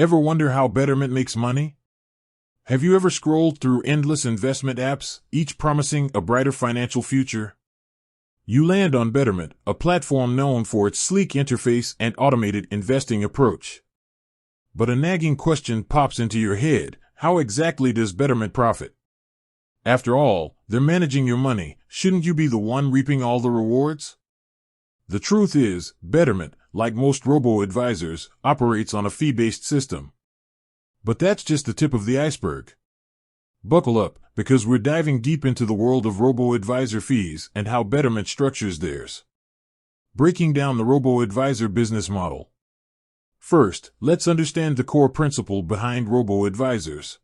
Ever wonder how Betterment makes money? Have you ever scrolled through endless investment apps, each promising a brighter financial future? You land on Betterment, a platform known for its sleek interface and automated investing approach. But a nagging question pops into your head: how exactly does Betterment profit? After all, they're managing your money. Shouldn't you be the one reaping all the rewards? The truth is, Betterment, like most robo-advisors, operates on a fee-based system. But that's just the tip of the iceberg. Buckle up, because we're diving deep into the world of robo-advisor fees and how Betterment structures theirs. Breaking down the robo-advisor business model. First, let's understand the core principle behind robo-advisors.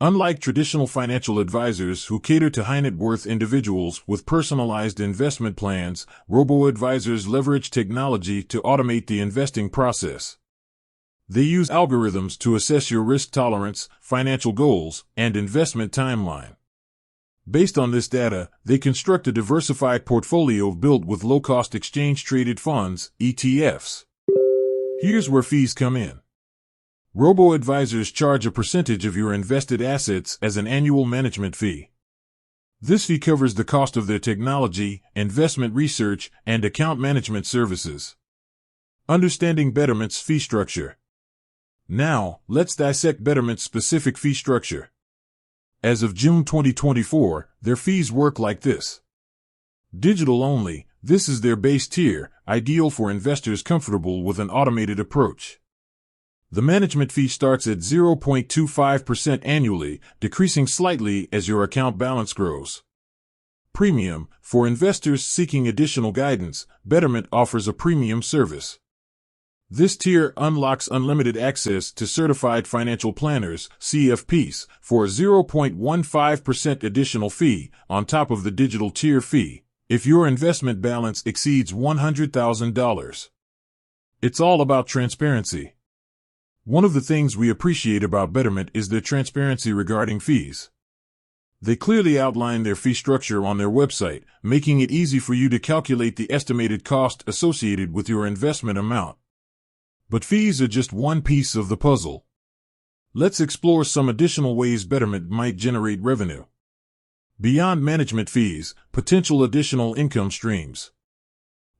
Unlike traditional financial advisors who cater to high-net-worth individuals with personalized investment plans, robo-advisors leverage technology to automate the investing process. They use algorithms to assess your risk tolerance, financial goals, and investment timeline. Based on this data, they construct a diversified portfolio built with low-cost exchange-traded funds, ETFs. Here's where fees come in. Robo-advisors charge a percentage of your invested assets as an annual management fee. This fee covers the cost of their technology, investment research, and account management services. Understanding Betterment's fee structure. Now, let's dissect Betterment's specific fee structure. As of June 2024, their fees work like this. Digital only, this is their base tier, ideal for investors comfortable with an automated approach. The management fee starts at 0.25% annually, decreasing slightly as your account balance grows. Premium, for investors seeking additional guidance, Betterment offers a premium service. This tier unlocks unlimited access to certified financial planners, CFPs, for a 0.15% additional fee on top of the digital tier fee, if your investment balance exceeds $100,000. It's all about transparency. One of the things we appreciate about Betterment is their transparency regarding fees. They clearly outline their fee structure on their website, making it easy for you to calculate the estimated cost associated with your investment amount. But fees are just one piece of the puzzle. Let's explore some additional ways Betterment might generate revenue. Beyond management fees, potential additional income streams.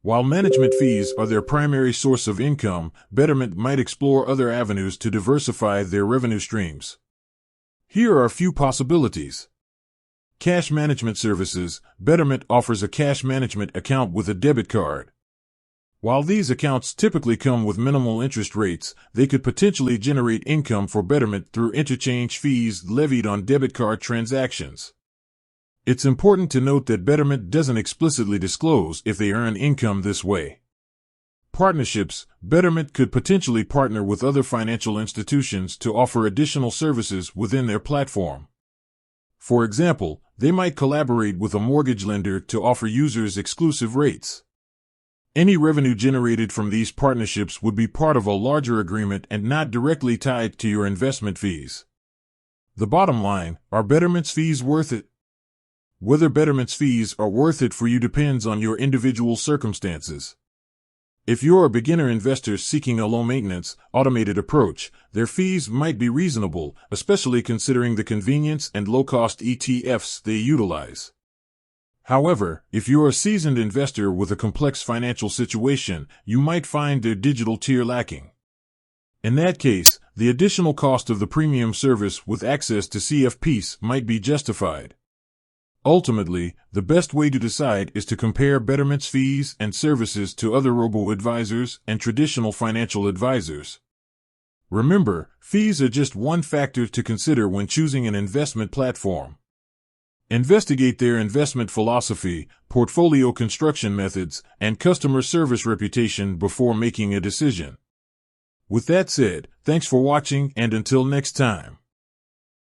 While management fees are their primary source of income, Betterment might explore other avenues to diversify their revenue streams. Here are a few possibilities. Cash management services. Betterment offers a cash management account with a debit card. While these accounts typically come with minimal interest rates, they could potentially generate income for Betterment through interchange fees levied on debit card transactions. It's important to note that Betterment doesn't explicitly disclose if they earn income this way. Partnerships. Betterment could potentially partner with other financial institutions to offer additional services within their platform. For example, they might collaborate with a mortgage lender to offer users exclusive rates. Any revenue generated from these partnerships would be part of a larger agreement and not directly tied to your investment fees. The bottom line, are Betterment's fees worth it? Whether Betterment's fees are worth it for you depends on your individual circumstances. If you're a beginner investor seeking a low-maintenance, automated approach, their fees might be reasonable, especially considering the convenience and low-cost ETFs they utilize. However, if you're a seasoned investor with a complex financial situation, you might find their digital tier lacking. In that case, the additional cost of the premium service with access to CFPs might be justified. Ultimately, the best way to decide is to compare Betterment's fees and services to other robo-advisors and traditional financial advisors. Remember, fees are just one factor to consider when choosing an investment platform. Investigate their investment philosophy, portfolio construction methods, and customer service reputation before making a decision. With that said, thanks for watching, and until next time.